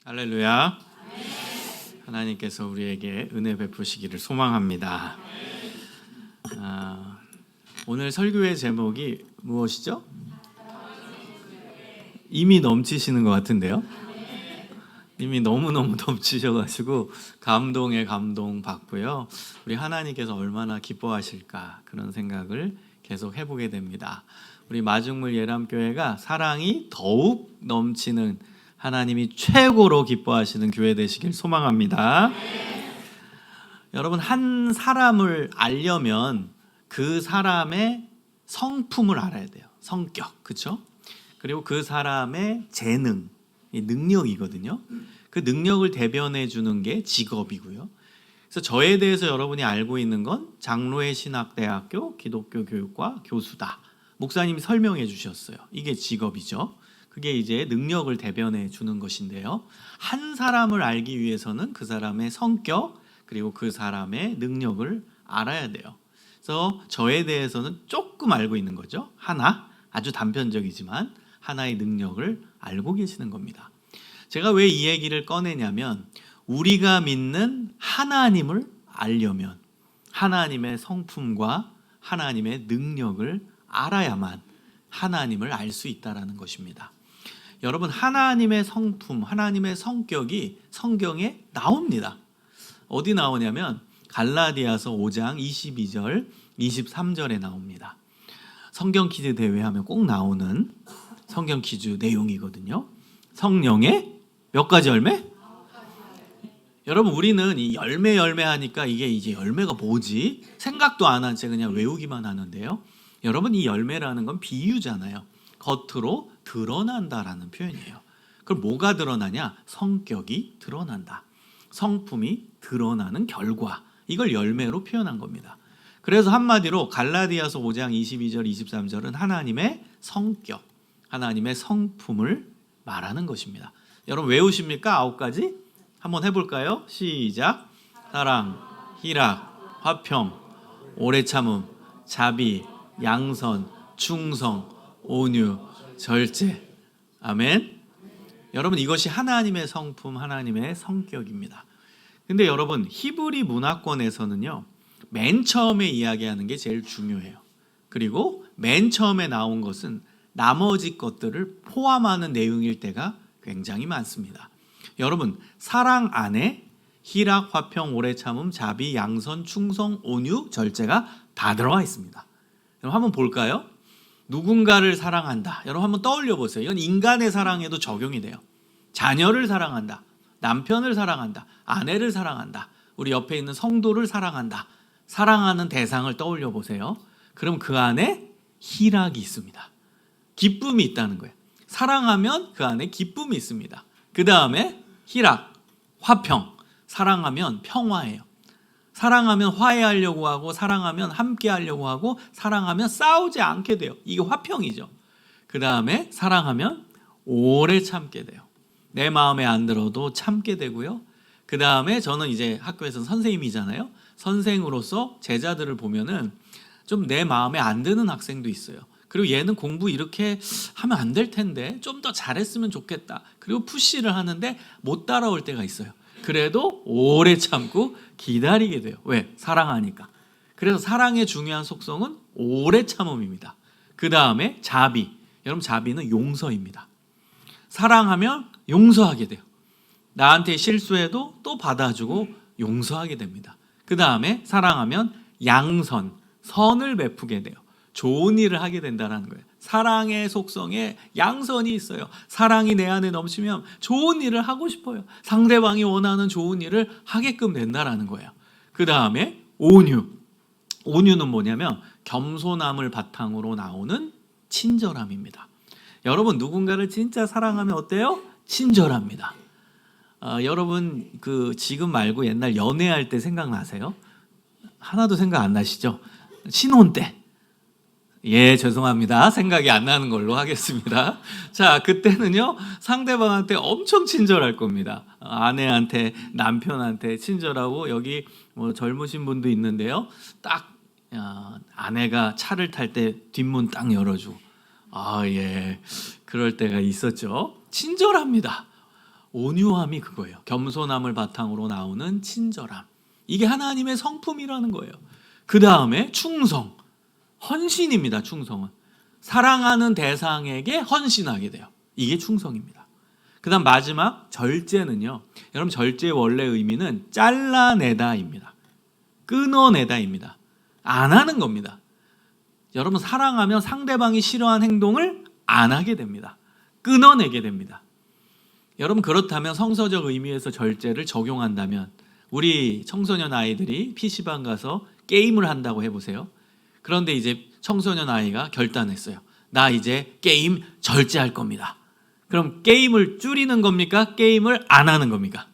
할렐루야. 하나님께서 우리에게 은혜 베푸시기를 소망합니다. 오늘 설교의 제목이 무엇이죠? 이미 넘치시는 것 같은데요. 이미 너무너무 넘치셔가지고 감동에 감동 받고요. 우리 하나님께서 얼마나 기뻐하실까 그런 생각을 계속 해보게 됩니다. 우리 마중물 예람교회가 사랑이 더욱 넘치는 하나님이 최고로 기뻐하시는 교회 되시길 소망합니다. 여러분, 한 사람을 알려면 그 사람의 성품을 알아야 돼요. 성격, 그렇죠? 그리고 그 사람의 재능, 능력이거든요. 그 능력을 대변해 주는 게 직업이고요. 그래서 저에 대해서 여러분이 알고 있는 건 장로회 신학대학교 기독교 교육과 교수다. 목사님이 설명해 주셨어요. 이게 직업이죠. 그게 이제 능력을 대변해 주는 것인데요. 한 사람을 알기 위해서는 그 사람의 성격 그리고 그 사람의 능력을 알아야 돼요. 그래서 저에 대해서는 조금 알고 있는 거죠. 하나, 아주 단편적이지만 하나의 능력을 알고 계시는 겁니다. 제가 왜 이 얘기를 꺼내냐면 우리가 믿는 하나님을 알려면 하나님의 성품과 하나님의 능력을 알아야만 하나님을 알 수 있다는 것입니다. 여러분, 하나님의 성품, 하나님의 성격이 성경에 나옵니다. 어디 나오냐면 갈라디아서 5장 22절, 23절에 나옵니다. 성경 퀴즈 대회하면 꼭 나오는 성경 퀴즈 내용이거든요. 성령의 몇 가지 열매? 여러분, 우리는 이 열매 하니까 이게 이제 열매가 뭐지? 생각도 안 한 채 그냥 외우기만 하는데요. 여러분, 이 열매라는 건 비유잖아요. 겉으로 드러난다라는 표현이에요. 그럼 뭐가 드러나냐? 성격이 드러난다. 성품이 드러나는 결과. 이걸 열매로 표현한 겁니다. 그래서 한마디로 갈라디아서 5장 22절, 23절은 하나님의 성격, 하나님의 성품을 말하는 것입니다. 여러분 외우십니까? 9가지? 한번 해볼까요? 시작. 사랑, 희락, 화평, 오래 참음, 자비, 양선, 충성, 온유, 절제. 아멘. 여러분, 이것이 하나님의 성품, 하나님의 성격입니다. 근데 여러분, 히브리 문화권에서는요, 맨 처음에 이야기하는 게 제일 중요해요. 그리고 맨 처음에 나온 것은 나머지 것들을 포함하는 내용일 때가 굉장히 많습니다. 여러분, 사랑 안에 희락, 화평, 오래 참음, 자비, 양선, 충성, 온유, 절제가 다 들어가 있습니다. 여러분 한번 볼까요? 누군가를 사랑한다. 여러분 한번 떠올려 보세요. 이건 인간의 사랑에도 적용이 돼요. 자녀를 사랑한다. 남편을 사랑한다. 아내를 사랑한다. 우리 옆에 있는 성도를 사랑한다. 사랑하는 대상을 떠올려 보세요. 그럼 그 안에 희락이 있습니다. 기쁨이 있다는 거예요. 사랑하면 그 안에 기쁨이 있습니다. 그 다음에 희락, 화평. 사랑하면 평화예요. 사랑하면 화해하려고 하고, 사랑하면 함께 하려고 하고, 사랑하면 싸우지 않게 돼요. 이게 화평이죠. 그 다음에 사랑하면 오래 참게 돼요. 내 마음에 안 들어도 참게 되고요. 그 다음에 저는 이제 학교에서 선생님이잖아요. 선생으로서 제자들을 보면은 좀 내 마음에 안 드는 학생도 있어요. 그리고 얘는 공부 이렇게 하면 안 될 텐데 좀 더 잘했으면 좋겠다. 그리고 푸시를 하는데 못 따라올 때가 있어요. 그래도 오래 참고 기다리게 돼요. 왜? 사랑하니까. 그래서 사랑의 중요한 속성은 오래 참음입니다. 그 다음에 자비. 여러분, 자비는 용서입니다. 사랑하면 용서하게 돼요. 나한테 실수해도 또 받아주고 용서하게 됩니다. 그 다음에 사랑하면 양선, 선을 베푸게 돼요. 좋은 일을 하게 된다는 거예요. 사랑의 속성에 양선이 있어요. 사랑이 내 안에 넘치면 좋은 일을 하고 싶어요. 상대방이 원하는 좋은 일을 하게끔 된다는 거예요. 그 다음에 온유. 온유는 뭐냐면 겸손함을 바탕으로 나오는 친절함입니다. 여러분, 누군가를 진짜 사랑하면 어때요? 친절합니다. 여러분 지금 말고 옛날 연애할 때 생각나세요? 하나도 생각 안 나시죠? 신혼 때. 예, 죄송합니다. 생각이 안 나는 걸로 하겠습니다. 자, 그때는요, 상대방한테 엄청 친절할 겁니다. 아내한테, 남편한테 친절하고, 여기 뭐 젊으신 분도 있는데요. 딱, 아내가 차를 탈 때 뒷문 딱 열어주고, 예, 그럴 때가 있었죠. 친절합니다. 온유함이 그거예요. 겸손함을 바탕으로 나오는 친절함. 이게 하나님의 성품이라는 거예요. 그 다음에 충성, 헌신입니다. 충성은 사랑하는 대상에게 헌신하게 돼요. 이게 충성입니다. 그 다음 마지막 절제는요, 여러분 절제의 원래 의미는 잘라내다입니다. 끊어내다입니다. 안 하는 겁니다. 여러분 사랑하면 상대방이 싫어하는 행동을 안 하게 됩니다. 끊어내게 됩니다. 여러분 그렇다면 성서적 의미에서 절제를 적용한다면 우리 청소년 아이들이 PC방 가서 게임을 한다고 해보세요. 그런데 이제 청소년 아이가 결단했어요. 나 이제 게임 절제할 겁니다. 그럼 게임을 줄이는 겁니까? 게임을 안 하는 겁니까?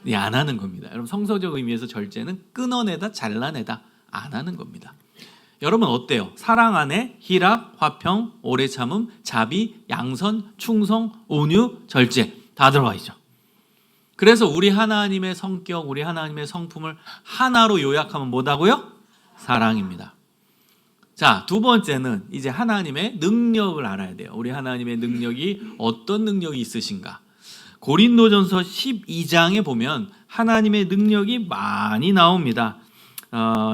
네, 안 하는 겁니다. 여러분 성서적 의미에서 절제는 끊어내다, 잘라내다, 안 하는 겁니다. 여러분 어때요? 사랑 안에 희락, 화평, 오래 참음, 자비, 양선, 충성, 온유, 절제 다 들어가 있죠. 그래서 우리 하나님의 성격, 우리 하나님의 성품을 하나로 요약하면 뭐다고요? 사랑입니다. 자, 두 번째는 이제 하나님의 능력을 알아야 돼요. 우리 하나님의 능력이 어떤 능력이 있으신가? 고린도전서 12장에 보면 하나님의 능력이 많이 나옵니다.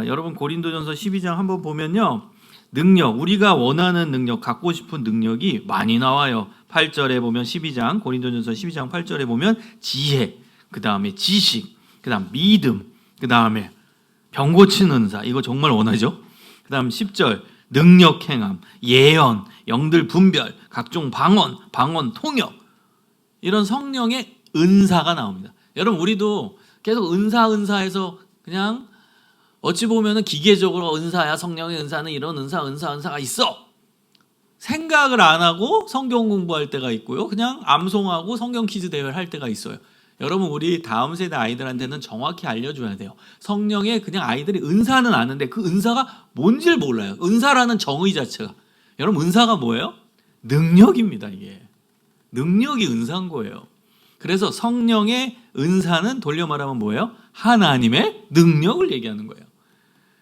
여러분 고린도전서 12장 한번 보면요, 능력, 우리가 원하는 능력, 갖고 싶은 능력이 많이 나와요. 8절에 보면 12장, 고린도전서 12장 8절에 보면 지혜, 그 다음에 지식, 그 다음 믿음, 그 다음에 병 고치는 은사, 이거 정말 원하죠? 그 다음 10절, 능력 행함, 예언, 영들 분별, 각종 방언 통역, 이런 성령의 은사가 나옵니다. 여러분 우리도 계속 은사해서 그냥 어찌 보면은 기계적으로 은사야, 성령의 은사는 이런 은사가 있어. 생각을 안 하고 성경 공부할 때가 있고요. 그냥 암송하고 성경 퀴즈 대회를 할 때가 있어요. 여러분 우리 다음 세대 아이들한테는 정확히 알려줘야 돼요. 성령의 그냥 아이들이 은사는 아는데 그 은사가 뭔지를 몰라요. 은사라는 정의 자체가. 여러분 은사가 뭐예요? 능력입니다. 이게. 능력이 은사인 거예요. 그래서 성령의 은사는 돌려 말하면 뭐예요? 하나님의 능력을 얘기하는 거예요.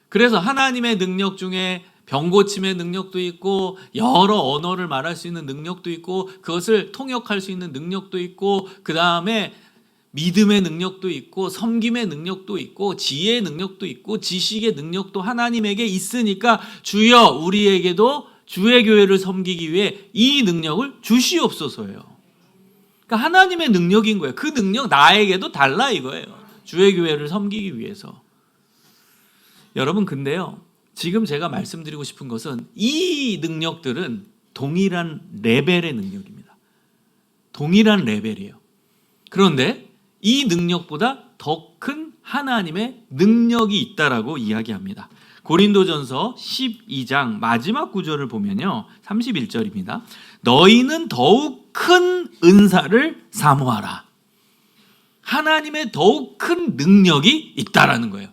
그래서 하나님의 능력 중에 병 고침의 능력도 있고 여러 언어를 말할 수 있는 능력도 있고 그것을 통역할 수 있는 능력도 있고 그 다음에 믿음의 능력도 있고 섬김의 능력도 있고 지혜의 능력도 있고 지식의 능력도 하나님에게 있으니까 주여 우리에게도 주의 교회를 섬기기 위해 이 능력을 주시옵소서예요. 그러니까 하나님의 능력인 거예요. 그 능력 나에게도 달라 이거예요. 주의 교회를 섬기기 위해서. 여러분 근데요, 지금 제가 말씀드리고 싶은 것은 이 능력들은 동일한 레벨의 능력입니다. 동일한 레벨이에요. 그런데 이 능력보다 더 큰 하나님의 능력이 있다라고 이야기합니다. 고린도전서 12장 마지막 구절을 보면요, 31절입니다. 너희는 더욱 큰 은사를 사모하라. 하나님의 더욱 큰 능력이 있다라는 거예요.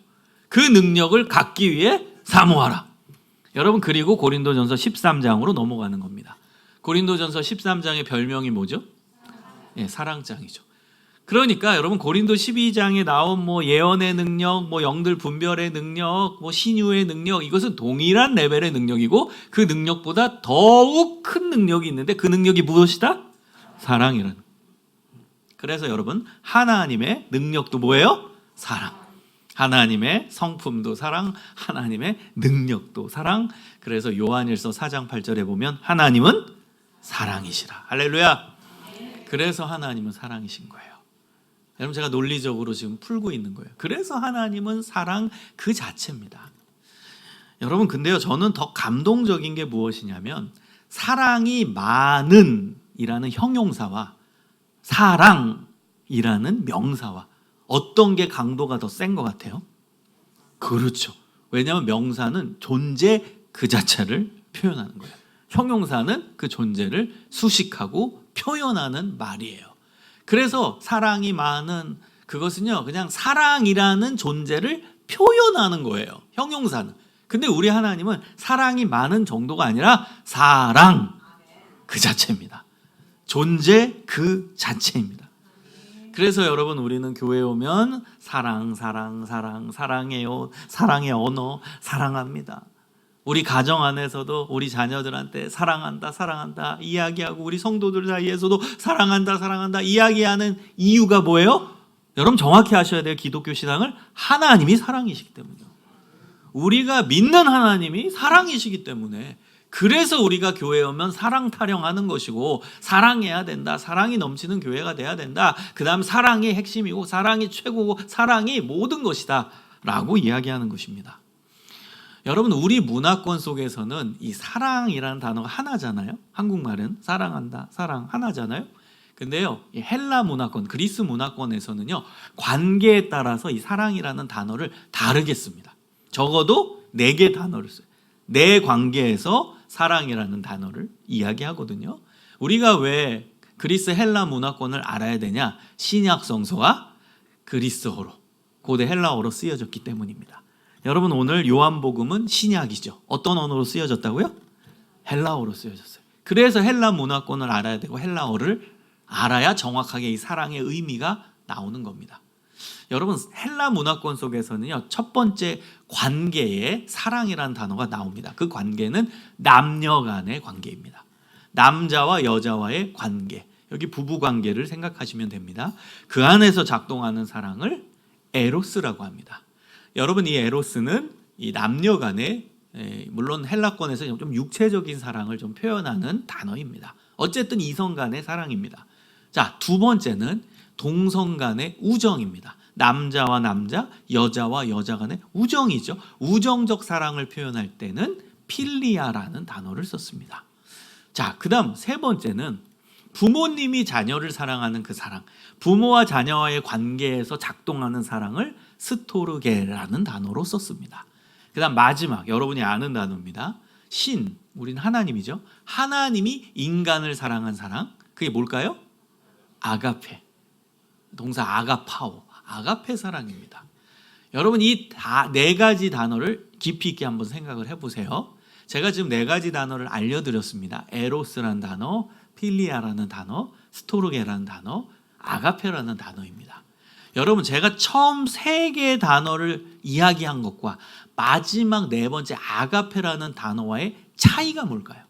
그 능력을 갖기 위해 사모하라. 여러분 그리고 고린도전서 13장으로 넘어가는 겁니다. 고린도전서 13장의 별명이 뭐죠? 사랑장이죠. 그러니까 여러분 고린도 12장에 나온 예언의 능력, 영들 분별의 능력, 신유의 능력, 이것은 동일한 레벨의 능력이고 그 능력보다 더욱 큰 능력이 있는데 그 능력이 무엇이다? 사랑이라는. 그래서 여러분 하나님의 능력도 뭐예요? 사랑. 하나님의 성품도 사랑, 하나님의 능력도 사랑. 그래서 요한일서 4장 8절에 보면 하나님은 사랑이시라. 할렐루야. 그래서 하나님은 사랑이신 거예요. 여러분 제가 논리적으로 지금 풀고 있는 거예요. 그래서 하나님은 사랑 그 자체입니다. 여러분 근데요, 저는 더 감동적인 게 무엇이냐면 사랑이 많은 이라는 형용사와 사랑이라는 명사와 어떤 게 강도가 더 센 것 같아요? 그렇죠. 왜냐하면 명사는 존재 그 자체를 표현하는 거예요. 형용사는 그 존재를 수식하고 표현하는 말이에요. 그래서 사랑이 많은 그것은요, 그냥 사랑이라는 존재를 표현하는 거예요. 형용사는. 근데 우리 하나님은 사랑이 많은 정도가 아니라 사랑 그 자체입니다. 존재 그 자체입니다. 그래서 여러분 우리는 교회에 오면 사랑해요, 사랑의 언어, 사랑합니다. 우리 가정 안에서도 우리 자녀들한테 사랑한다, 사랑한다 이야기하고 우리 성도들 사이에서도 사랑한다, 사랑한다 이야기하는 이유가 뭐예요? 여러분 정확히 아셔야 돼요. 기독교 신앙을 하나님이 사랑이시기 때문이에요. 우리가 믿는 하나님이 사랑이시기 때문에 그래서 우리가 교회에 오면 사랑 타령하는 것이고 사랑해야 된다. 사랑이 넘치는 교회가 돼야 된다. 그 다음 사랑이 핵심이고 사랑이 최고고 사랑이 모든 것이다 라고 이야기하는 것입니다. 여러분 우리 문화권 속에서는 이 사랑이라는 단어가 하나잖아요. 한국말은 사랑한다, 사랑 하나잖아요. 근데요 이 헬라 문화권, 그리스 문화권에서는요 관계에 따라서 이 사랑이라는 단어를 다르게 씁니다. 적어도 4개 단어를 써요. 내 관계에서 사랑이라는 단어를 이야기하거든요. 우리가 왜 그리스 헬라 문화권을 알아야 되냐? 신약 성서가 그리스어로, 고대 헬라어로 쓰여졌기 때문입니다. 여러분 오늘 요한복음은 신약이죠. 어떤 언어로 쓰여졌다고요? 헬라어로 쓰여졌어요. 그래서 헬라 문화권을 알아야 되고 헬라어를 알아야 정확하게 이 사랑의 의미가 나오는 겁니다. 여러분 헬라 문화권 속에서는요 첫 번째 관계에 사랑이라는 단어가 나옵니다. 그 관계는 남녀 간의 관계입니다. 남자와 여자와의 관계, 여기 부부 관계를 생각하시면 됩니다. 그 안에서 작동하는 사랑을 에로스라고 합니다. 여러분 이 에로스는 이 남녀 간의 물론 헬라권에서 좀 육체적인 사랑을 좀 표현하는 단어입니다. 어쨌든 이성 간의 사랑입니다. 자, 두 번째는 동성 간의 우정입니다. 남자와 남자, 여자와 여자 간의 우정이죠. 우정적 사랑을 표현할 때는 필리아라는 단어를 썼습니다. 자, 그 다음 세 번째는 부모님이 자녀를 사랑하는 그 사랑, 부모와 자녀와의 관계에서 작동하는 사랑을 스토르게라는 단어로 썼습니다. 그 다음 마지막 여러분이 아는 단어입니다. 신, 우린 하나님이죠. 하나님이 인간을 사랑한 사랑, 그게 뭘까요? 아가페, 동사 아가파오, 아가페 사랑입니다. 여러분 이 4가지 단어를 깊이 있게 한번 생각을 해보세요. 제가 지금 4가지 단어를 알려드렸습니다. 에로스라는 단어, 필리아라는 단어, 스토르게라는 단어, 아가페라는 단어입니다. 여러분 제가 처음 3개의 단어를 이야기한 것과 마지막 4번째 아가페라는 단어와의 차이가 뭘까요?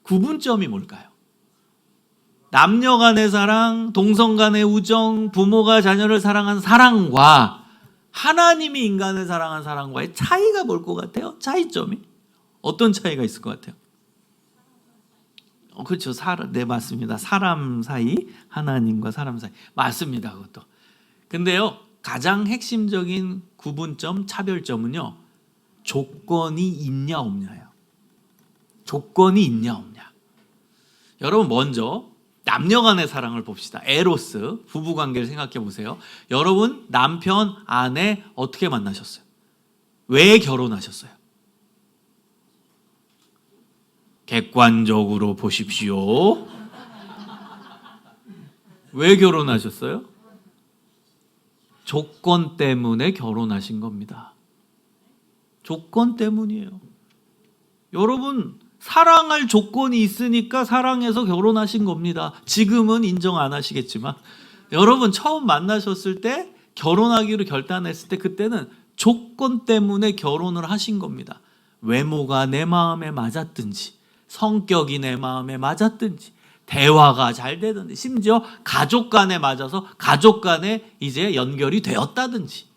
구분점이 뭘까요? 남녀 간의 사랑, 동성 간의 우정, 부모가 자녀를 사랑한 사랑과 하나님이 인간을 사랑한 사랑과의 차이가 뭘 것 같아요? 차이점이? 어떤 차이가 있을 것 같아요? 그렇죠. 네, 맞습니다. 사람 사이, 하나님과 사람 사이. 맞습니다. 그것도. 근데요, 가장 핵심적인 구분점, 차별점은요, 조건이 있냐, 없냐예요. 조건이 있냐, 없냐. 여러분, 먼저, 남녀 간의 사랑을 봅시다. 에로스, 부부관계를 생각해 보세요. 여러분 남편, 아내 어떻게 만나셨어요? 왜 결혼하셨어요? 객관적으로 보십시오. 왜 결혼하셨어요? 조건 때문에 결혼하신 겁니다. 조건 때문이에요. 여러분 사랑할 조건이 있으니까 사랑해서 결혼하신 겁니다. 지금은 인정 안 하시겠지만 여러분 처음 만나셨을 때 결혼하기로 결단했을 때 그때는 조건 때문에 결혼을 하신 겁니다. 외모가 내 마음에 맞았든지 성격이 내 마음에 맞았든지 대화가 잘 되든지 심지어 가족 간에 맞아서 가족 간에 이제 연결이 되었다든지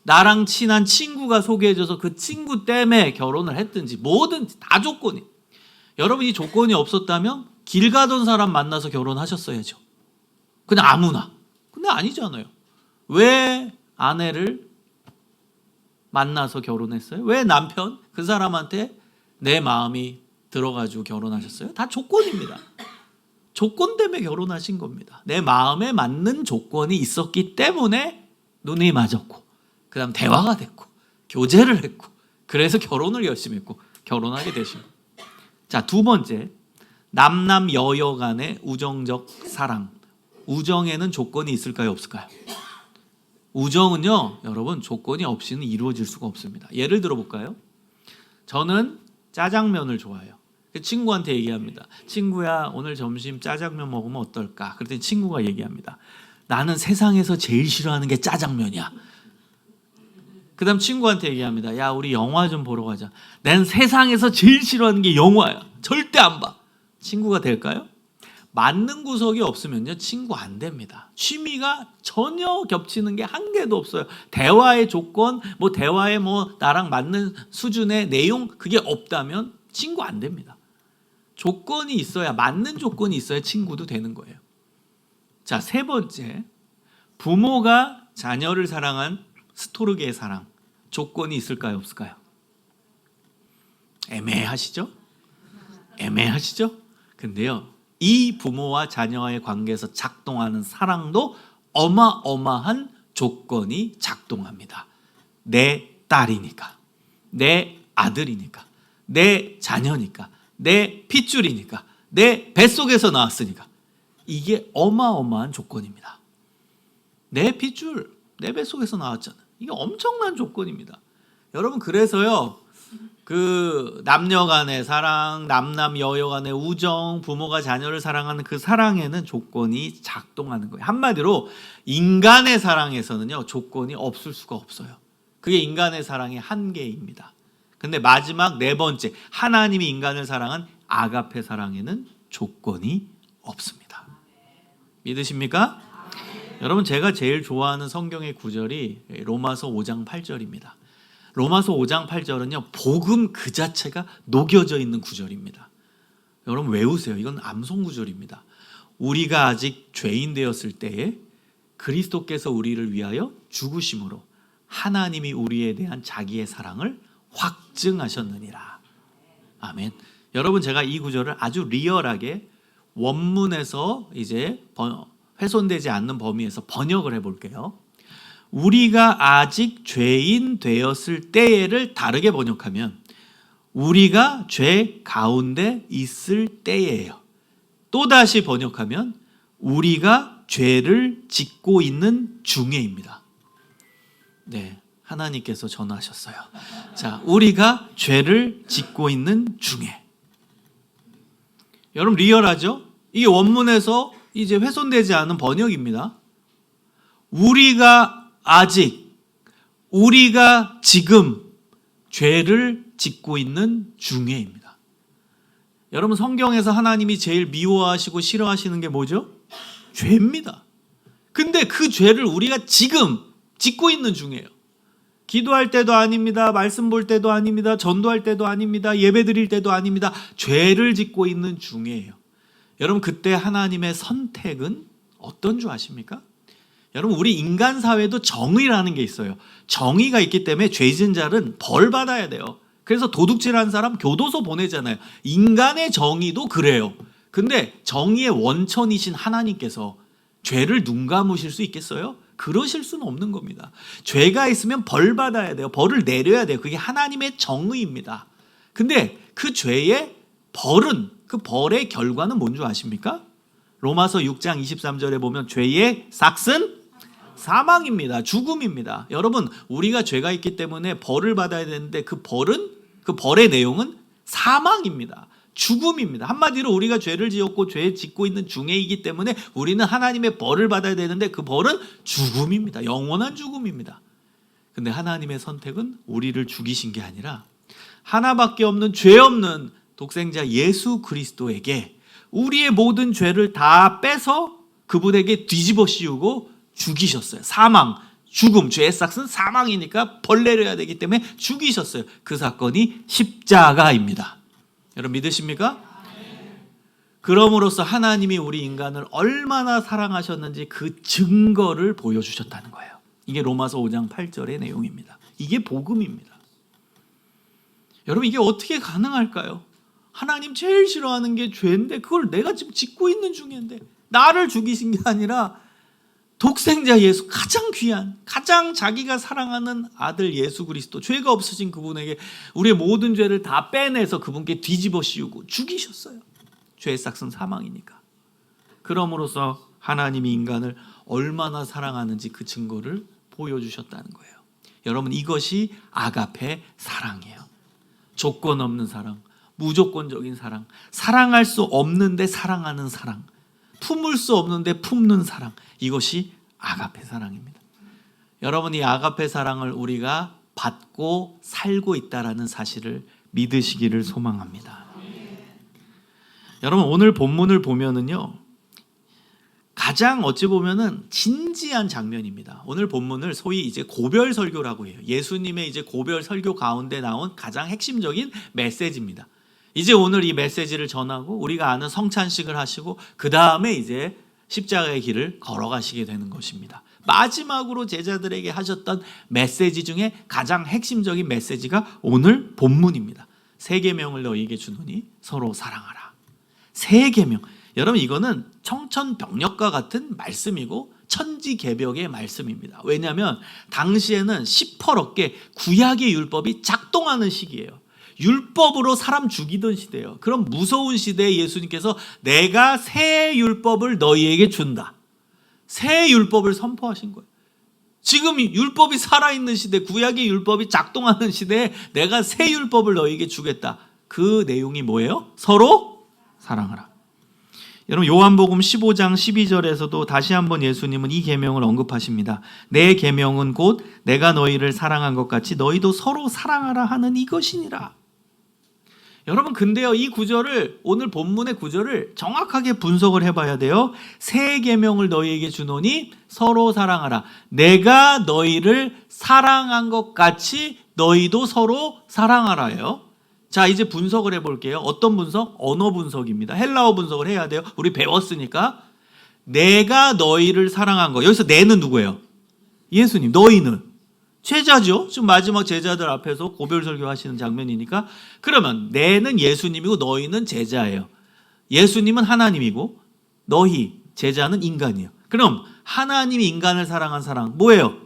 나랑 친한 친구가 소개해줘서 그 친구 때문에 결혼을 했든지 뭐든지 다 조건이. 여러분 이 조건이 없었다면 길 가던 사람 만나서 결혼하셨어야죠. 그냥 아무나. 근데 아니잖아요. 왜 아내를 만나서 결혼했어요? 왜 남편 그 사람한테 내 마음이 들어가지고 결혼하셨어요? 다 조건입니다. 조건 때문에 결혼하신 겁니다. 내 마음에 맞는 조건이 있었기 때문에 눈이 맞았고 그 다음 대화가 됐고 교제를 했고 그래서 결혼을 열심히 했고 결혼하게 되신 거예요. 자, 두 번째 남남 여여 간의 우정적 사랑. 우정에는 조건이 있을까요? 없을까요? 우정은요 여러분 조건이 없이는 이루어질 수가 없습니다. 예를 들어 볼까요? 저는 짜장면을 좋아해요. 친구한테 얘기합니다. 친구야 오늘 점심 짜장면 먹으면 어떨까? 그랬더니 친구가 얘기합니다. 나는 세상에서 제일 싫어하는 게 짜장면이야. 그다음 친구한테 얘기합니다. 야, 우리 영화 좀 보러 가자. 난 세상에서 제일 싫어하는 게 영화야. 절대 안 봐. 친구가 될까요? 맞는 구석이 없으면요, 친구 안 됩니다. 취미가 전혀 겹치는 게 한 개도 없어요. 대화의 조건, 대화의 나랑 맞는 수준의 내용, 그게 없다면 친구 안 됩니다. 조건이 있어야, 맞는 조건이 있어야 친구도 되는 거예요. 자, 세 번째, 부모가 자녀를 사랑한 스토르게의 사랑, 조건이 있을까요, 없을까요? 애매하시죠? 근데요, 이 부모와 자녀와의 관계에서 작동하는 사랑도 어마어마한 조건이 작동합니다. 내 딸이니까, 내 아들이니까, 내 자녀니까, 내 핏줄이니까, 내 뱃속에서 나왔으니까, 이게 어마어마한 조건입니다. 내 핏줄, 내 뱃속에서 나왔잖아. 이게 엄청난 조건입니다. 여러분, 그래서요, 그 남녀 간의 사랑, 남남 여여 간의 우정, 부모가 자녀를 사랑하는 그 사랑에는 조건이 작동하는 거예요. 한마디로 인간의 사랑에서는요, 조건이 없을 수가 없어요. 그게 인간의 사랑의 한계입니다. 근데 마지막 네 번째, 하나님이 인간을 사랑한 아가페 사랑에는 조건이 없습니다. 믿으십니까? 여러분, 제가 제일 좋아하는 성경의 구절이 로마서 5장 8절입니다. 로마서 5장 8절은요, 복음 그 자체가 녹여져 있는 구절입니다. 여러분 외우세요. 이건 암송 구절입니다. 우리가 아직 죄인 되었을 때에 그리스도께서 우리를 위하여 죽으심으로 하나님이 우리에 대한 자기의 사랑을 확증하셨느니라. 아멘. 여러분, 제가 이 구절을 아주 리얼하게 원문에서 이제 훼손되지 않는 범위에서 번역을 해볼게요. 우리가 아직 죄인 되었을 때를 다르게 번역하면 우리가 죄 가운데 있을 때예요. 또다시 번역하면 우리가 죄를 짓고 있는 중에입니다. 네, 하나님께서 전하셨어요. 자, 우리가 죄를 짓고 있는 중에. 여러분, 리얼하죠? 이게 원문에서 이제 훼손되지 않은 번역입니다. 우리가 아직, 우리가 지금 죄를 짓고 있는 중에입니다. 여러분, 성경에서 하나님이 제일 미워하시고 싫어하시는 게 뭐죠? 죄입니다. 근데 그 죄를 우리가 지금 짓고 있는 중이에요. 기도할 때도 아닙니다. 말씀 볼 때도 아닙니다. 전도할 때도 아닙니다. 예배 드릴 때도 아닙니다. 죄를 짓고 있는 중이에요. 여러분, 그때 하나님의 선택은 어떤 줄 아십니까? 여러분, 우리 인간 사회도 정의라는 게 있어요. 정의가 있기 때문에 죄 지은 자는 벌 받아야 돼요. 그래서 도둑질한 사람 교도소 보내잖아요. 인간의 정의도 그래요. 근데 정의의 원천이신 하나님께서 죄를 눈 감으실 수 있겠어요? 그러실 수는 없는 겁니다. 죄가 있으면 벌 받아야 돼요. 벌을 내려야 돼요. 그게 하나님의 정의입니다. 근데 그 죄의 벌은, 그 벌의 결과는 뭔 줄 아십니까? 로마서 6장 23절에 보면 죄의 삭은 사망입니다. 죽음입니다. 여러분, 우리가 죄가 있기 때문에 벌을 받아야 되는데 그 벌은, 그 벌의 내용은 사망입니다. 죽음입니다. 한마디로 우리가 죄를 지었고 죄 짓고 있는 중에이기 때문에 우리는 하나님의 벌을 받아야 되는데 그 벌은 죽음입니다. 영원한 죽음입니다. 근데 하나님의 선택은 우리를 죽이신 게 아니라 하나밖에 없는 죄 없는 독생자 예수 그리스도에게 우리의 모든 죄를 다 빼서 그분에게 뒤집어 씌우고 죽이셨어요. 사망, 죽음, 죄의 삭은 사망이니까 벌 내려야 되기 때문에 죽이셨어요. 그 사건이 십자가입니다. 여러분 믿으십니까? 그럼으로써 하나님이 우리 인간을 얼마나 사랑하셨는지 그 증거를 보여주셨다는 거예요. 이게 로마서 5장 8절의 내용입니다. 이게 복음입니다. 여러분, 이게 어떻게 가능할까요? 하나님 제일 싫어하는 게 죄인데 그걸 내가 지금 짓고 있는 중인데 나를 죽이신 게 아니라 독생자 예수, 가장 귀한, 가장 자기가 사랑하는 아들 예수 그리스도, 죄가 없으신 그분에게 우리의 모든 죄를 다 빼내서 그분께 뒤집어 씌우고 죽이셨어요. 죄의 삭은 사망이니까. 그럼으로써 하나님이 인간을 얼마나 사랑하는지 그 증거를 보여주셨다는 거예요. 여러분, 이것이 아가페 사랑이에요. 조건 없는 사랑, 무조건적인 사랑, 사랑할 수 없는데 사랑하는 사랑, 품을 수 없는데 품는 사랑, 이것이 아가페 사랑입니다. 여러분, 이 아가페 사랑을 우리가 받고 살고 있다라는 사실을 믿으시기를 소망합니다. 여러분, 오늘 본문을 보면은요, 가장 어찌 보면은 진지한 장면입니다. 오늘 본문을 소위 이제 고별 설교라고 해요. 예수님의 이제 고별 설교 가운데 나온 가장 핵심적인 메시지입니다. 이제 오늘 이 메시지를 전하고 우리가 아는 성찬식을 하시고 그 다음에 이제 십자가의 길을 걸어가시게 되는 것입니다. 마지막으로 제자들에게 하셨던 메시지 중에 가장 핵심적인 메시지가 오늘 본문입니다. 세 계명을 너희에게 주노니 서로 사랑하라. 세 계명. 여러분, 이거는 청천벽력과 같은 말씀이고 천지개벽의 말씀입니다. 왜냐하면 당시에는 시퍼렇게 구약의 율법이 작동하는 시기예요. 율법으로 사람 죽이던 시대예요. 그런 무서운 시대에 예수님께서 내가 새 율법을 너희에게 준다. 새 율법을 선포하신 거예요. 지금 율법이 살아있는 시대, 구약의 율법이 작동하는 시대에 내가 새 율법을 너희에게 주겠다. 그 내용이 뭐예요? 서로 사랑하라. 여러분, 요한복음 15장 12절에서도 다시 한번 예수님은 이 계명을 언급하십니다. 내 계명은 곧 내가 너희를 사랑한 것 같이 너희도 서로 사랑하라 하는 이것이니라. 여러분, 근데요, 이 구절을, 오늘 본문의 구절을 정확하게 분석을 해봐야 돼요. 새 계명을 너희에게 주노니 서로 사랑하라. 내가 너희를 사랑한 것 같이 너희도 서로 사랑하라예요. 자, 이제 분석을 해볼게요. 어떤 분석? 언어 분석입니다. 헬라어 분석을 해야 돼요. 우리 배웠으니까. 내가 너희를 사랑한 거. 여기서 내는 누구예요? 예수님. 너희는 제자죠. 지금 마지막 제자들 앞에서 고별 설교하시는 장면이니까. 그러면 내는 예수님이고 너희는 제자예요. 예수님은 하나님이고 너희 제자는 인간이에요. 그럼 하나님이 인간을 사랑한 사랑 뭐예요?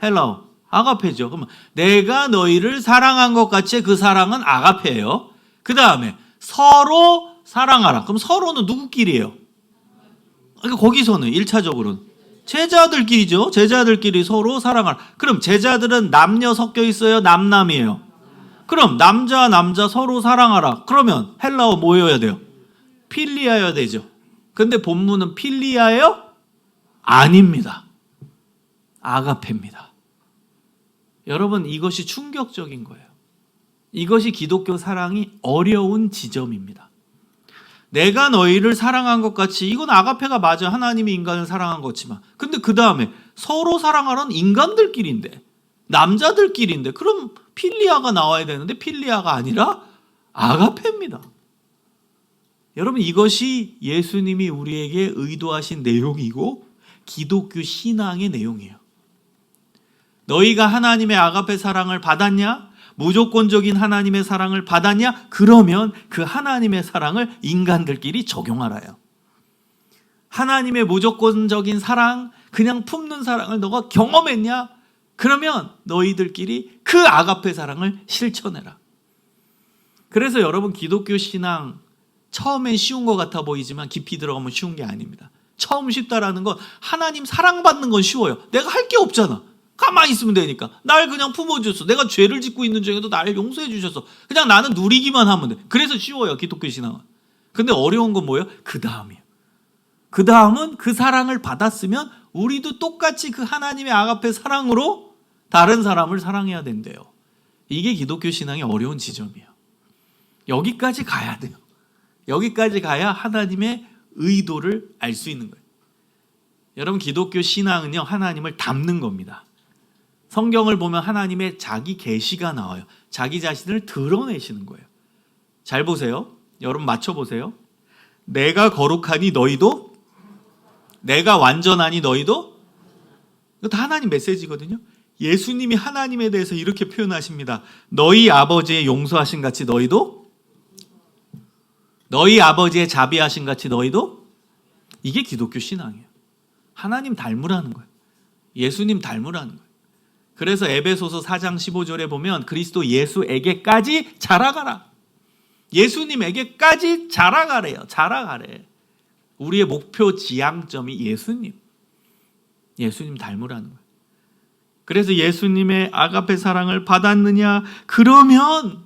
헬라어 아가페죠. 그러면 내가 너희를 사랑한 것 같이 그 사랑은 아가페예요. 그 다음에 서로 사랑하라. 그럼 서로는 누구끼리예요? 그러니까 거기서는 1차적으로는 제자들끼리죠. 제자들끼리 서로 사랑하라. 그럼 제자들은 남녀 섞여 있어요? 남남이에요? 그럼 남자 남자 서로 사랑하라. 그러면 헬라어 뭐여야 돼요? 필리아여야 되죠. 근데 본문은 필리아예요? 아닙니다. 아가페입니다. 여러분, 이것이 충격적인 거예요. 이것이 기독교 사랑이 어려운 지점입니다. 내가 너희를 사랑한 것 같이, 이건 아가페가 맞아. 하나님이 인간을 사랑한 거지만. 근데 그 다음에 서로 사랑하라는 인간들끼리인데, 남자들끼리인데, 그럼 필리아가 나와야 되는데 필리아가 아니라 아가페입니다. 여러분, 이것이 예수님이 우리에게 의도하신 내용이고 기독교 신앙의 내용이에요. 너희가 하나님의 아가페 사랑을 받았냐? 무조건적인 하나님의 사랑을 받았냐? 그러면 그 하나님의 사랑을 인간들끼리 적용하라요. 하나님의 무조건적인 사랑, 그냥 품는 사랑을 너가 경험했냐? 그러면 너희들끼리 그 아가페 사랑을 실천해라. 그래서 여러분, 기독교 신앙 처음엔 쉬운 것 같아 보이지만 깊이 들어가면 쉬운 게 아닙니다. 처음 쉽다라는 건 하나님 사랑받는 건 쉬워요. 내가 할 게 없잖아. 가만히 있으면 되니까. 날 그냥 품어줬어. 내가 죄를 짓고 있는 중에도 나를 용서해 주셨어. 그냥 나는 누리기만 하면 돼. 그래서 쉬워요, 기독교 신앙은. 근데 어려운 건 뭐예요? 그 다음이에요. 그 다음은 그 사랑을 받았으면 우리도 똑같이 그 하나님의 아가페 사랑으로 다른 사람을 사랑해야 된대요. 이게 기독교 신앙의 어려운 지점이에요. 여기까지 가야 돼요. 여기까지 가야 하나님의 의도를 알 수 있는 거예요. 여러분, 기독교 신앙은요, 하나님을 닮는 겁니다. 성경을 보면 하나님의 자기 계시가 나와요. 자기 자신을 드러내시는 거예요. 잘 보세요. 여러분, 맞춰보세요. 내가 거룩하니 너희도, 내가 완전하니 너희도. 이거 다 하나님 메시지거든요. 예수님이 하나님에 대해서 이렇게 표현하십니다. 너희 아버지의 용서하신 같이 너희도, 너희 아버지의 자비하신 같이 너희도. 이게 기독교 신앙이에요. 하나님 닮으라는 거예요. 예수님 닮으라는 거예요. 그래서 에베소서 4장 15절에 보면 그리스도 예수에게까지 자라가라. 예수님에게까지 자라가래요. 자라가래. 우리의 목표 지향점이 예수님. 예수님 닮으라는 거예요. 그래서 예수님의 아가페 사랑을 받았느냐? 그러면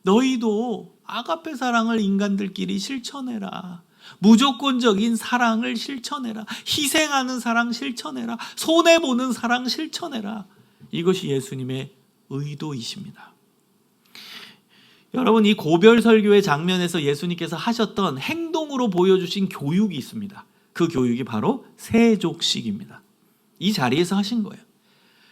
너희도 아가페 사랑을 인간들끼리 실천해라. 무조건적인 사랑을 실천해라. 희생하는 사랑 실천해라. 손해보는 사랑 실천해라. 이것이 예수님의 의도이십니다. 여러분, 이 고별 설교의 장면에서 예수님께서 하셨던 행동으로 보여주신 교육이 있습니다. 그 교육이 바로 세족식입니다. 이 자리에서 하신 거예요.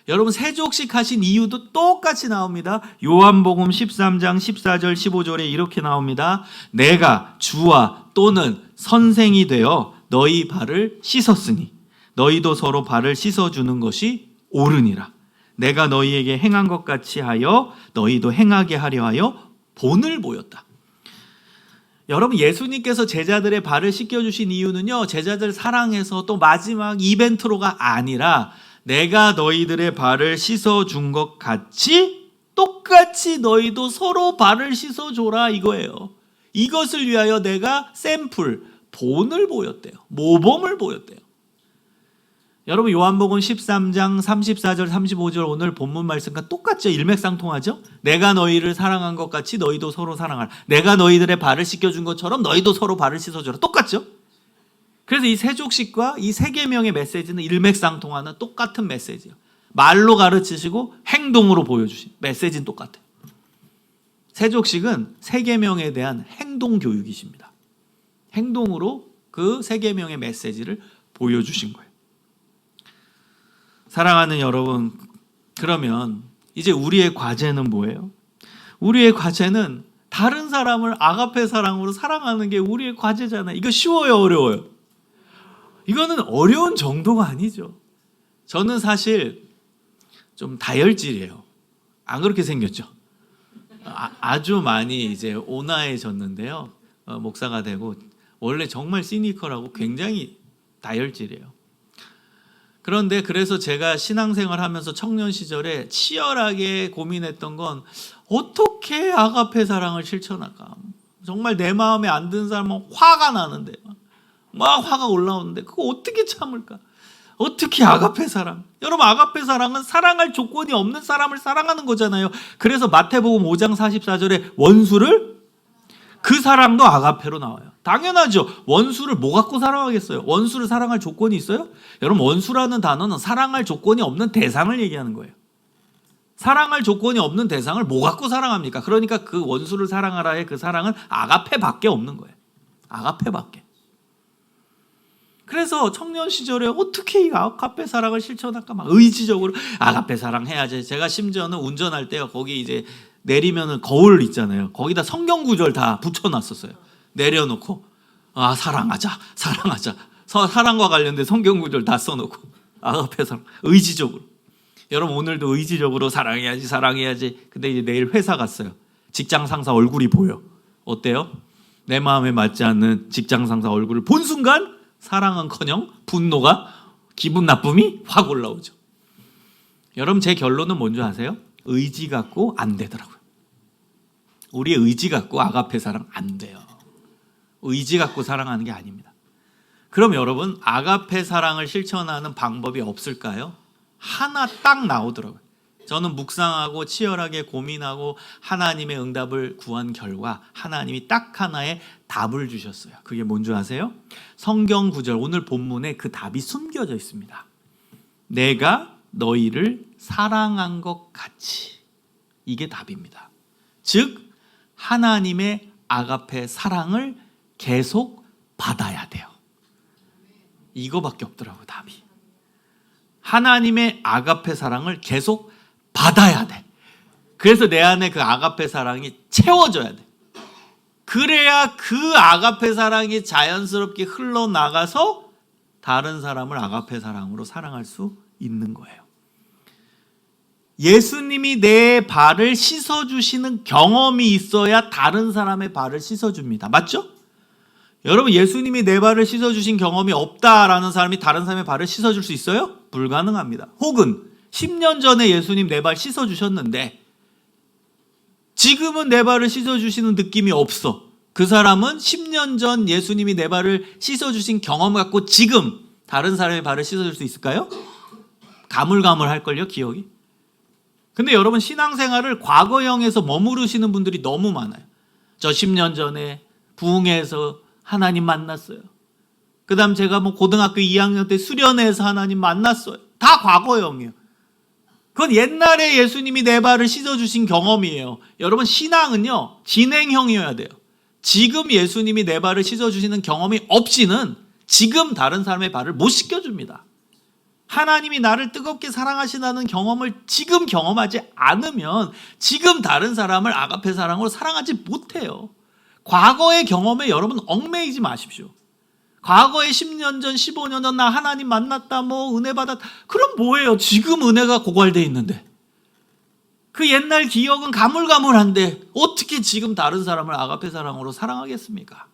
여러분, 세족식 하신 이유도 똑같이 나옵니다. 요한복음 13장 14절 15절에 이렇게 나옵니다. 내가 주와 또는 선생이 되어 너희 발을 씻었으니 너희도 서로 발을 씻어주는 것이 옳으니라. 내가 너희에게 행한 것 같이 하여 너희도 행하게 하려 하여 본을 보였다. 여러분, 예수님께서 제자들의 발을 씻겨주신 이유는요, 제자들 사랑해서 또 마지막 이벤트로가 아니라 내가 너희들의 발을 씻어준 것 같이 똑같이 너희도 서로 발을 씻어줘라 이거예요. 이것을 위하여 내가 샘플, 본을 보였대요. 모범을 보였대요. 여러분, 요한복음 13장 34절 35절 오늘 본문 말씀과 똑같죠? 일맥상통하죠? 내가 너희를 사랑한 것 같이 너희도 서로 사랑하라. 내가 너희들의 발을 씻겨준 것처럼 너희도 서로 발을 씻어줘라. 똑같죠? 그래서 이 세족식과 이 세계명의 메시지는 일맥상통하는 똑같은 메시지예요. 말로 가르치시고 행동으로 보여주신 메시지는 똑같아요. 세족식은 세계명에 대한 행동 교육이십니다. 행동으로 그 세계명의 메시지를 보여주신 거예요. 사랑하는 여러분, 그러면 이제 우리의 과제는 뭐예요? 우리의 과제는 다른 사람을 아가페 사랑으로 사랑하는 게 우리의 과제잖아요. 이거 쉬워요, 어려워요? 이거는 어려운 정도가 아니죠. 저는 사실 좀 다혈질이에요. 안 그렇게 생겼죠? 아주 많이 이제 온화해졌는데요. 목사가 되고 원래 정말 시니컬하고 굉장히 다혈질이에요. 그런데 그래서 제가 신앙생활 하면서 청년 시절에 치열하게 고민했던 건 어떻게 아가페 사랑을 실천할까? 정말 내 마음에 안 드는 사람은 화가 나는데 막 화가 올라오는데 그거 어떻게 참을까? 어떻게 아가페 사랑? 여러분, 아가페 사랑은 사랑할 조건이 없는 사람을 사랑하는 거잖아요. 그래서 마태복음 5장 44절에 원수를 그 사랑도 아가페로 나와요. 당연하죠. 원수를 뭐 갖고 사랑하겠어요? 원수를 사랑할 조건이 있어요? 여러분, 원수라는 단어는 사랑할 조건이 없는 대상을 얘기하는 거예요. 사랑할 조건이 없는 대상을 뭐 갖고 사랑합니까? 그러니까 그 원수를 사랑하라의 그 사랑은 아가페밖에 없는 거예요. 아가페밖에. 그래서 청년 시절에 어떻게 이 아가페 사랑을 실천할까 막 의지적으로 아가페 사랑 해야지. 제가 심지어는 운전할 때요, 거기 이제 내리면은 거울 있잖아요. 거기다 성경 구절 다 붙여놨었어요. 내려놓고 사랑하자, 사랑하자. 사랑과 관련된 성경 구절 다 써놓고 아가페 사랑 의지적으로. 여러분, 오늘도 의지적으로 사랑해야지, 사랑해야지. 근데 이제 내일 회사 갔어요. 직장 상사 얼굴이 보여. 어때요? 내 마음에 맞지 않는 직장 상사 얼굴을 본 순간 사랑은커녕 분노가, 기분 나쁨이 확 올라오죠. 여러분, 제 결론은 뭔지 아세요? 의지 갖고 안 되더라고요. 우리의 의지 갖고 아가페 사랑 안 돼요. 의지 갖고 사랑하는 게 아닙니다. 그럼 여러분, 아가페 사랑을 실천하는 방법이 없을까요? 하나 딱 나오더라고요. 저는 묵상하고 치열하게 고민하고 하나님의 응답을 구한 결과 하나님이 딱 하나의 답을 주셨어요. 그게 뭔지 아세요? 성경 구절, 오늘 본문에 그 답이 숨겨져 있습니다. 내가 너희를 사랑한 것 같이. 이게 답입니다. 즉 하나님의 아가페 사랑을 계속 받아야 돼요. 이거밖에 없더라고요, 답이. 하나님의 아가페 사랑을 계속 받아야 돼. 그래서 내 안에 그 아가페 사랑이 채워져야 돼. 그래야 그 아가페 사랑이 자연스럽게 흘러나가서 다른 사람을 아가페 사랑으로 사랑할 수 있는 거예요. 예수님이 내 발을 씻어주시는 경험이 있어야 다른 사람의 발을 씻어줍니다. 맞죠? 여러분, 예수님이 내 발을 씻어주신 경험이 없다라는 사람이 다른 사람의 발을 씻어줄 수 있어요? 불가능합니다. 혹은 10년 전에 예수님 내 발 씻어주셨는데 지금은 내 발을 씻어주시는 느낌이 없어. 그 사람은 10년 전 예수님이 내 발을 씻어주신 경험 갖고 지금 다른 사람의 발을 씻어줄 수 있을까요? 가물가물할걸요, 기억이. 근데 여러분, 신앙생활을 과거형에서 머무르시는 분들이 너무 많아요. 저 10년 전에 부흥회에서 하나님 만났어요. 그 다음 제가 고등학교 2학년 때 수련회에서 하나님 만났어요. 다 과거형이에요. 그건 옛날에 예수님이 내 발을 씻어주신 경험이에요. 여러분, 신앙은요 진행형이어야 돼요. 지금 예수님이 내 발을 씻어주시는 경험이 없이는 지금 다른 사람의 발을 못 씻겨줍니다. 하나님이 나를 뜨겁게 사랑하신다는 경험을 지금 경험하지 않으면 지금 다른 사람을 아가페 사랑으로 사랑하지 못해요. 과거의 경험에 여러분 얽매이지 마십시오. 과거에 10년 전, 15년 전 나 하나님 만났다, 뭐 은혜 받았다. 그럼 뭐예요? 지금 은혜가 고갈돼 있는데. 그 옛날 기억은 가물가물한데 어떻게 지금 다른 사람을 아가페 사랑으로 사랑하겠습니까?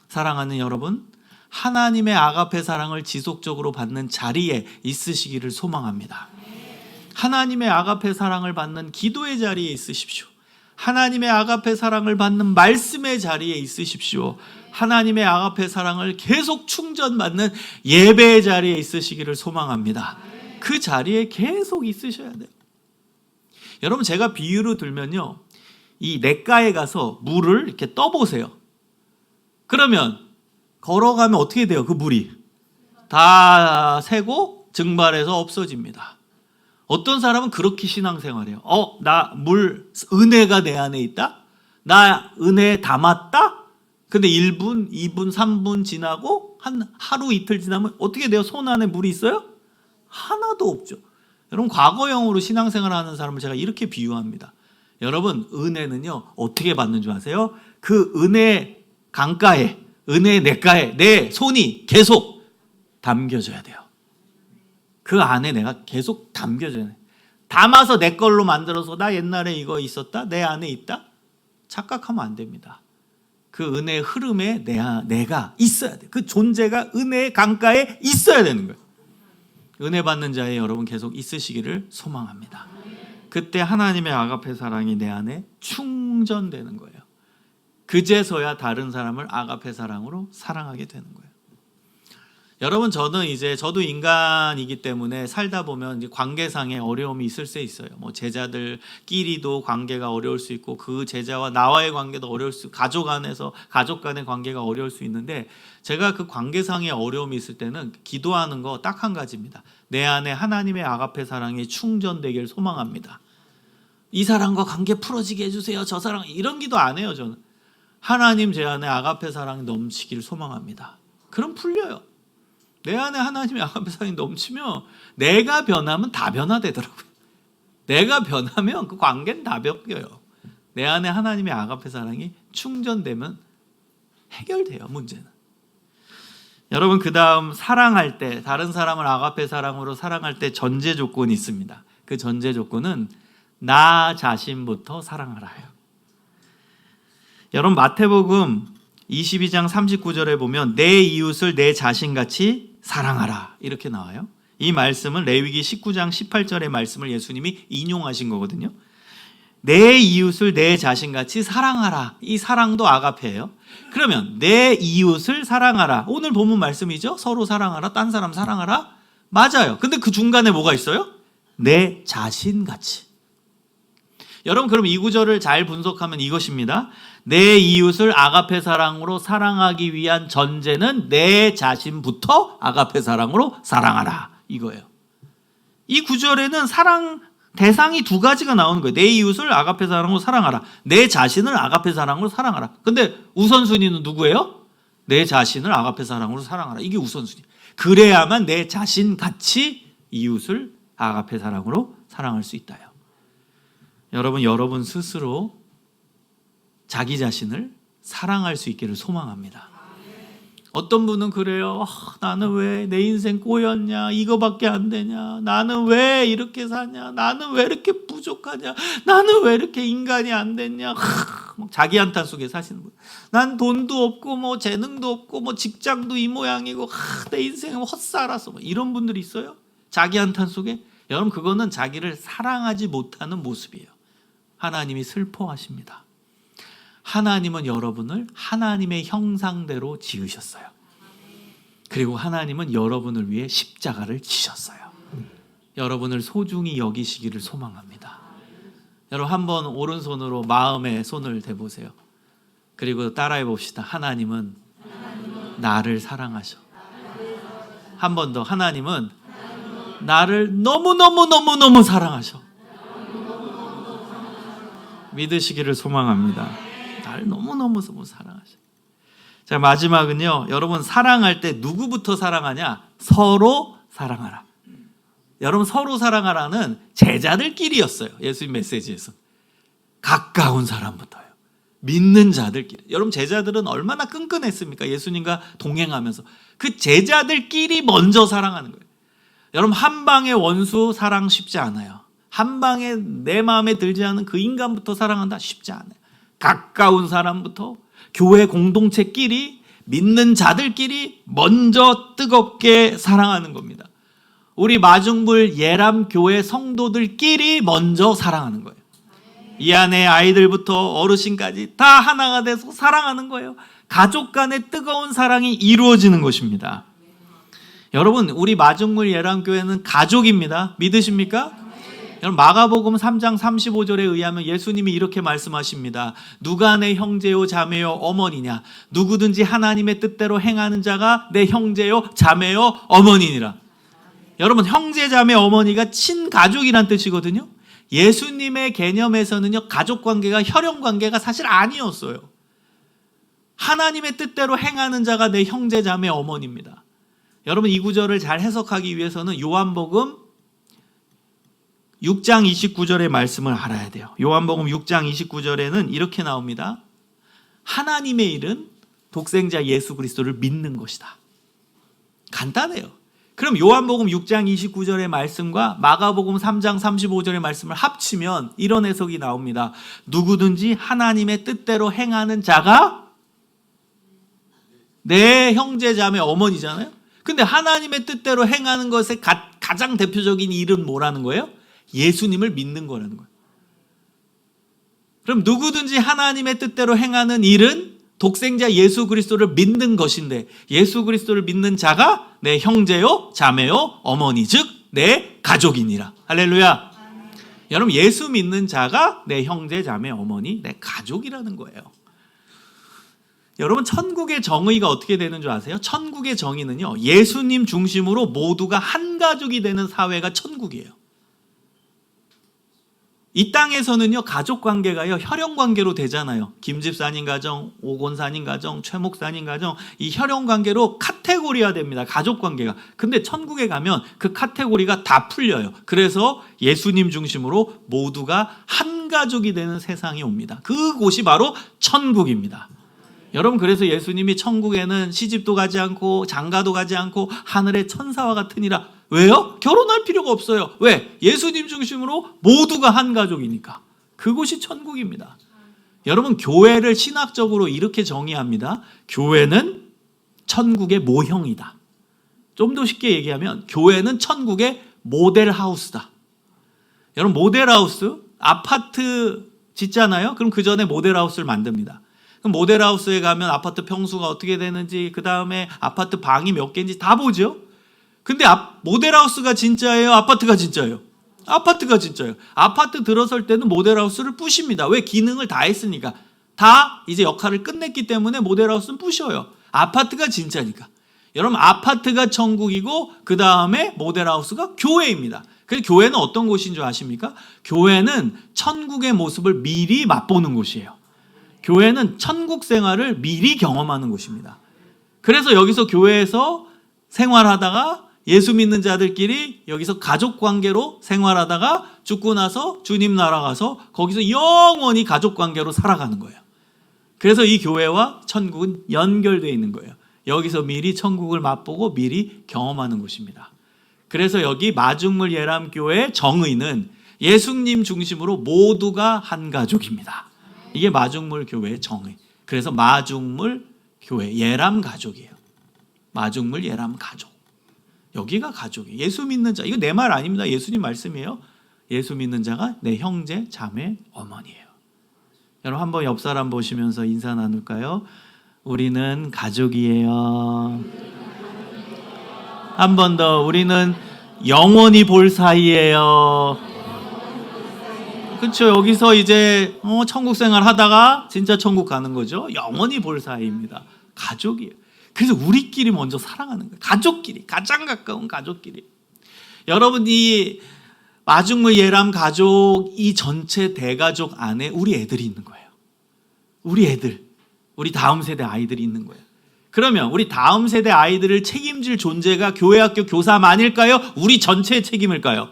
사랑하는 여러분, 하나님의 아가페 사랑을 지속적으로 받는 자리에 있으시기를 소망합니다. 하나님의 아가페 사랑을 받는 기도의 자리에 있으십시오. 하나님의 아가페 사랑을 받는 말씀의 자리에 있으십시오. 하나님의 아가페 사랑을 계속 충전받는 예배의 자리에 있으시기를 소망합니다. 그 자리에 계속 있으셔야 돼요. 여러분, 제가 비유로 들면요, 이 냇가에 가서 물을 이렇게 떠보세요. 그러면 걸어가면 어떻게 돼요? 그 물이 다 새고 증발해서 없어집니다. 어떤 사람은 그렇게 신앙생활해요. 나 물, 은혜가 내 안에 있다? 나 은혜 담았다? 근데 1분, 2분, 3분 지나고 한 하루 이틀 지나면 어떻게 돼요? 손 안에 물이 있어요? 하나도 없죠. 여러분, 과거형으로 신앙생활하는 사람을 제가 이렇게 비유합니다. 여러분, 은혜는요 어떻게 받는 줄 아세요? 그 은혜 강가에, 은혜 냇가에 내 손이 계속 담겨져야 돼요. 그 안에 내가 계속 담겨져야 돼. 담아서 내 걸로 만들어서 나 옛날에 이거 있었다, 내 안에 있다, 착각하면 안 됩니다. 그 은혜의 흐름에 내가 있어야 돼. 그 존재가 은혜의 강가에 있어야 되는 거예요. 은혜 받는 자에 여러분 계속 있으시기를 소망합니다. 그때 하나님의 아가페 사랑이 내 안에 충전되는 거예요. 그제서야 다른 사람을 아가페 사랑으로 사랑하게 되는 거예요. 여러분, 저도 인간이기 때문에 살다 보면 이제 관계상의 어려움이 있을 수 있어요. 뭐 제자들끼리도 관계가 어려울 수 있고, 그 제자와 나와의 관계도 어려울 수, 가족 간의 관계가 어려울 수 있는데, 제가 그 관계상의 어려움이 있을 때는 기도하는 거 딱 한 가지입니다. 내 안에 하나님의 아가페 사랑이 충전되길 소망합니다. 이 사람과 관계 풀어지게 해주세요. 저 사람, 이런 기도 안 해요. 저는 하나님, 제 안에 아가페 사랑이 넘치길 소망합니다. 그럼 풀려요. 내 안에 하나님의 아가페 사랑이 넘치면 내가 변하면 다 변화되더라고요. 내가 변하면 그 관계는 다 바뀌어요. 내 안에 하나님의 아가페 사랑이 충전되면 해결돼요, 문제는. 여러분, 그 다음 사랑할 때, 다른 사람을 아가페 사랑으로 사랑할 때 전제 조건이 있습니다. 그 전제 조건은 나 자신부터 사랑하라요. 여러분, 마태복음 22장 39절에 보면 내 이웃을 내 자신같이 사랑하라 이렇게 나와요. 이 말씀은 레위기 19장 18절의 말씀을 예수님이 인용하신 거거든요. 내 이웃을 내 자신같이 사랑하라. 이 사랑도 아가페예요. 그러면 내 이웃을 사랑하라. 오늘 본문 말씀이죠. 서로 사랑하라. 딴 사람 사랑하라. 맞아요. 근데 그 중간에 뭐가 있어요? 내 자신같이. 여러분, 그럼 이 구절을 잘 분석하면 이것입니다. 내 이웃을 아가페 사랑으로 사랑하기 위한 전제는 내 자신부터 아가페 사랑으로 사랑하라, 이거예요. 이 구절에는 사랑 대상이 두 가지가 나오는 거예요. 내 이웃을 아가페 사랑으로 사랑하라, 내 자신을 아가페 사랑으로 사랑하라. 근데 우선순위는 누구예요? 내 자신을 아가페 사랑으로 사랑하라. 이게 우선순위. 그래야만 내 자신같이 이웃을 아가페 사랑으로 사랑할 수 있다요. 여러분 스스로 자기 자신을 사랑할 수 있기를 소망합니다. 어떤 분은 그래요. 나는 왜 내 인생 꼬였냐, 이거밖에 안 되냐, 나는 왜 이렇게 사냐, 나는 왜 이렇게 부족하냐, 나는 왜 이렇게 인간이 안 됐냐, 자기 한탄 속에 사시는 분. 난 돈도 없고 뭐 재능도 없고 뭐 직장도 이 모양이고 내 인생은 헛살았어, 뭐 이런 분들이 있어요. 자기 한탄 속에. 여러분, 그거는 자기를 사랑하지 못하는 모습이에요. 하나님이 슬퍼하십니다. 하나님은 여러분을 하나님의 형상대로 지으셨어요. 그리고 하나님은 여러분을 위해 십자가를 지셨어요. 여러분을 소중히 여기시기를 소망합니다. 여러분, 한번 오른손으로 마음에 손을 대보세요. 그리고 따라해 봅시다. 하나님은 나를 사랑하셔. 한 번 더. 하나님은 나를 너무너무너무너무 사랑하셔. 믿으시기를 소망합니다. 나를 너무너무 사랑하셔. 자, 마지막은요, 여러분 사랑할 때 누구부터 사랑하냐? 서로 사랑하라. 여러분 서로 사랑하라는 제자들끼리였어요. 예수님 메시지에서. 가까운 사람부터요. 믿는 자들끼리. 여러분 제자들은 얼마나 끈끈했습니까? 예수님과 동행하면서. 그 제자들끼리 먼저 사랑하는 거예요. 여러분 한 방의 원수 사랑 쉽지 않아요. 한 방에 내 마음에 들지 않은 그 인간부터 사랑한다 쉽지 않아요. 가까운 사람부터 교회 공동체끼리 믿는 자들끼리 먼저 뜨겁게 사랑하는 겁니다. 우리 마중물 예람교회 성도들끼리 먼저 사랑하는 거예요. 이 안에 아이들부터 어르신까지 다 하나가 돼서 사랑하는 거예요. 가족 간의 뜨거운 사랑이 이루어지는 것입니다. 여러분 우리 마중물 예람교회는 가족입니다. 믿으십니까? 여러분 마가복음 3장 35절에 의하면 예수님이 이렇게 말씀하십니다. 누가 내 형제요 자매요 어머니냐? 누구든지 하나님의 뜻대로 행하는 자가 내 형제요 자매요 어머니니라. 여러분 형제 자매 어머니가 친가족이란 뜻이거든요. 예수님의 개념에서는요 가족관계가 혈연관계가 사실 아니었어요. 하나님의 뜻대로 행하는 자가 내 형제 자매 어머니입니다. 여러분 이 구절을 잘 해석하기 위해서는 요한복음 6장 29절의 말씀을 알아야 돼요. 요한복음 6장 29절에는 이렇게 나옵니다. 하나님의 일은 독생자 예수 그리스도를 믿는 것이다. 간단해요. 그럼 요한복음 6장 29절의 말씀과 마가복음 3장 35절의 말씀을 합치면 이런 해석이 나옵니다. 누구든지 하나님의 뜻대로 행하는 자가 내 형제 자매 어머니잖아요. 근데 하나님의 뜻대로 행하는 것의 가장 대표적인 일은 뭐라는 거예요? 예수님을 믿는 거라는 거예요. 그럼 누구든지 하나님의 뜻대로 행하는 일은 독생자 예수 그리스도를 믿는 것인데 예수 그리스도를 믿는 자가 내 형제요 자매요 어머니 즉 내 가족이니라. 할렐루야. 여러분 예수 믿는 자가 내 형제 자매 어머니 내 가족이라는 거예요. 여러분 천국의 정의가 어떻게 되는 줄 아세요? 천국의 정의는요 예수님 중심으로 모두가 한 가족이 되는 사회가 천국이에요. 이 땅에서는요 가족관계가요 혈연관계로 되잖아요. 김집사님 가정, 오곤사님 가정, 최목사님 가정 이 혈연관계로 카테고리화 됩니다. 가족관계가. 근데 천국에 가면 그 카테고리가 다 풀려요. 그래서 예수님 중심으로 모두가 한 가족이 되는 세상이 옵니다. 그곳이 바로 천국입니다. 여러분 그래서 예수님이 천국에는 시집도 가지 않고 장가도 가지 않고 하늘의 천사와 같으니라. 왜요? 결혼할 필요가 없어요. 왜? 예수님 중심으로 모두가 한 가족이니까. 그곳이 천국입니다. 여러분 교회를 신학적으로 이렇게 정의합니다. 교회는 천국의 모형이다. 좀 더 쉽게 얘기하면 교회는 천국의 모델하우스다. 여러분 모델하우스 아파트 짓잖아요. 그럼 그 전에 모델하우스를 만듭니다. 그럼 모델하우스에 가면 아파트 평수가 어떻게 되는지 그 다음에 아파트 방이 몇 개인지 다 보죠. 근데 모델하우스가 진짜예요? 아파트가 진짜예요? 아파트가 진짜예요. 아파트 들어설 때는 모델하우스를 부십니다. 왜? 기능을 다 했으니까. 다 이제 역할을 끝냈기 때문에 모델하우스는 부셔요. 아파트가 진짜니까. 여러분 아파트가 천국이고 그 다음에 모델하우스가 교회입니다. 그래서 교회는 어떤 곳인 줄 아십니까? 교회는 천국의 모습을 미리 맛보는 곳이에요. 교회는 천국 생활을 미리 경험하는 곳입니다. 그래서 여기서 교회에서 생활하다가 예수 믿는 자들끼리 여기서 가족관계로 생활하다가 죽고 나서 주님 나라 가서 거기서 영원히 가족관계로 살아가는 거예요. 그래서 이 교회와 천국은 연결되어 있는 거예요. 여기서 미리 천국을 맛보고 미리 경험하는 곳입니다. 그래서 여기 마중물 예람교회의 정의는 예수님 중심으로 모두가 한 가족입니다. 이게 마중물 교회의 정의. 그래서 마중물 교회 예람 가족이에요. 마중물 예람 가족. 여기가 가족이에요. 예수 믿는 자. 이거 내 말 아닙니다. 예수님 말씀이에요. 예수 믿는 자가 내 형제, 자매, 어머니예요. 여러분 한번 옆 사람 보시면서 인사 나눌까요? 우리는 가족이에요. 한 번 더. 우리는 영원히 볼 사이예요. 그렇죠. 여기서 이제 천국 생활 하다가 진짜 천국 가는 거죠. 영원히 볼 사이입니다. 가족이에요. 그래서 우리끼리 먼저 사랑하는 거예요. 가족끼리. 가장 가까운 가족끼리. 여러분, 이 마중물 예람 가족, 이 전체 대가족 안에 우리 애들이 있는 거예요. 우리 애들, 우리 다음 세대 아이들이 있는 거예요. 그러면 우리 다음 세대 아이들을 책임질 존재가 교회 학교 교사만일까요? 우리 전체의 책임일까요?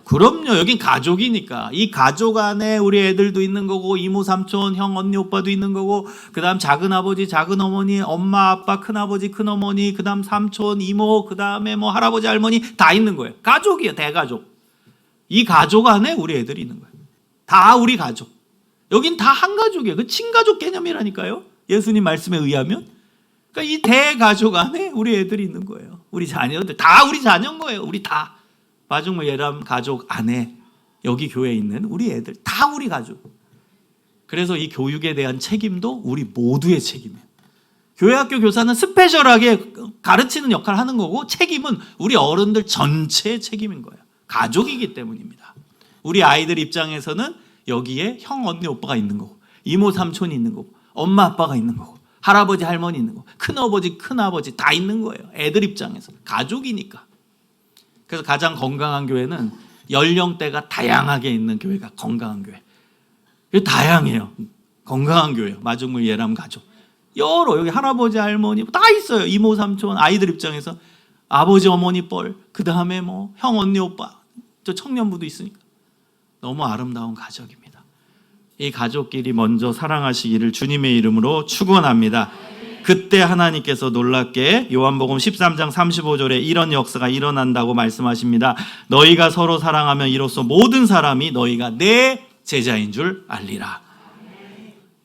그럼요. 여긴 가족이니까. 이 가족 안에 우리 애들도 있는 거고, 이모 삼촌 형 언니 오빠도 있는 거고, 그 다음 작은아버지 작은어머니, 엄마 아빠 큰아버지 큰어머니, 그 다음 삼촌 이모, 그 다음에 뭐 할아버지 할머니 다 있는 거예요. 가족이에요. 대가족. 이 가족 안에 우리 애들이 있는 거예요. 다 우리 가족. 여긴 다 한 가족이에요. 그 친가족 개념이라니까요. 예수님 말씀에 의하면. 그러니까 이 대가족 안에 우리 애들이 있는 거예요. 우리 자녀들 다 우리 자녀인 거예요. 우리 다 마중물 예람 가족 안에 여기 교회에 있는 우리 애들 다 우리 가족. 그래서 이 교육에 대한 책임도 우리 모두의 책임이에요. 교회 학교 교사는 스페셜하게 가르치는 역할을 하는 거고, 책임은 우리 어른들 전체의 책임인 거예요. 가족이기 때문입니다. 우리 아이들 입장에서는 여기에 형 언니 오빠가 있는 거고, 이모 삼촌이 있는 거고, 엄마 아빠가 있는 거고, 할아버지 할머니 있는 거, 큰아버지 큰아버지 다 있는 거예요. 애들 입장에서 가족이니까. 그래서 가장 건강한 교회는 연령대가 다양하게 있는 교회가 건강한 교회. 다양해요. 건강한 교회요. 마중물 예람 가족 여러, 여기 할아버지 할머니 다 있어요. 이모 삼촌, 아이들 입장에서 아버지 어머니 뻘, 그 다음에 뭐 형 언니 오빠, 저 청년부도 있으니까 너무 아름다운 가족입니다. 이 가족끼리 먼저 사랑하시기를 주님의 이름으로 축원합니다. 그때 하나님께서 놀랍게 요한복음 13장 35절에 이런 역사가 일어난다고 말씀하십니다. 너희가 서로 사랑하면 이로써 모든 사람이 너희가 내 제자인 줄 알리라.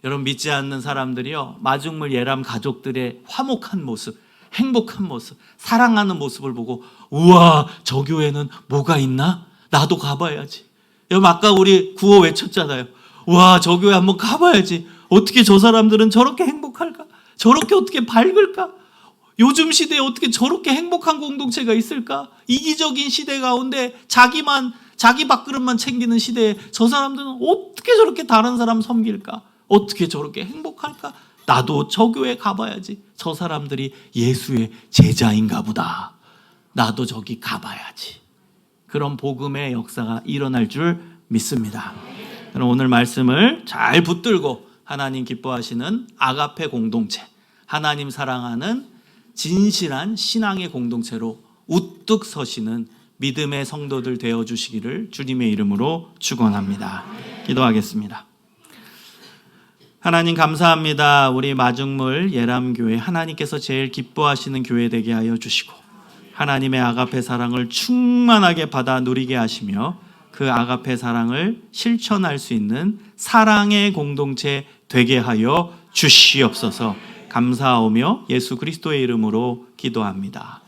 여러분, 믿지 않는 사람들이요, 마중물 예람 가족들의 화목한 모습, 행복한 모습, 사랑하는 모습을 보고, 우와, 저 교회는 뭐가 있나? 나도 가봐야지. 여러분, 아까 우리 구호 외쳤잖아요. 와, 저 교회 한번 가봐야지. 어떻게 저 사람들은 저렇게 행복할까? 저렇게 어떻게 밝을까? 요즘 시대에 어떻게 저렇게 행복한 공동체가 있을까? 이기적인 시대 가운데 자기 밥그릇만 챙기는 시대에 저 사람들은 어떻게 저렇게 다른 사람 섬길까? 어떻게 저렇게 행복할까? 나도 저 교회 가봐야지. 저 사람들이 예수의 제자인가 보다. 나도 저기 가봐야지. 그런 복음의 역사가 일어날 줄 믿습니다. 오늘 말씀을 잘 붙들고 하나님 기뻐하시는 아가페 공동체, 하나님 사랑하는 진실한 신앙의 공동체로 우뚝 서시는 믿음의 성도들 되어주시기를 주님의 이름으로 축원합니다. 기도하겠습니다. 하나님 감사합니다. 우리 마중물 예람교회 하나님께서 제일 기뻐하시는 교회 되게 하여 주시고, 하나님의 아가페 사랑을 충만하게 받아 누리게 하시며 그 아가페 사랑을 실천할 수 있는 사랑의 공동체 되게 하여 주시옵소서. 감사하오며 예수 그리스도의 이름으로 기도합니다.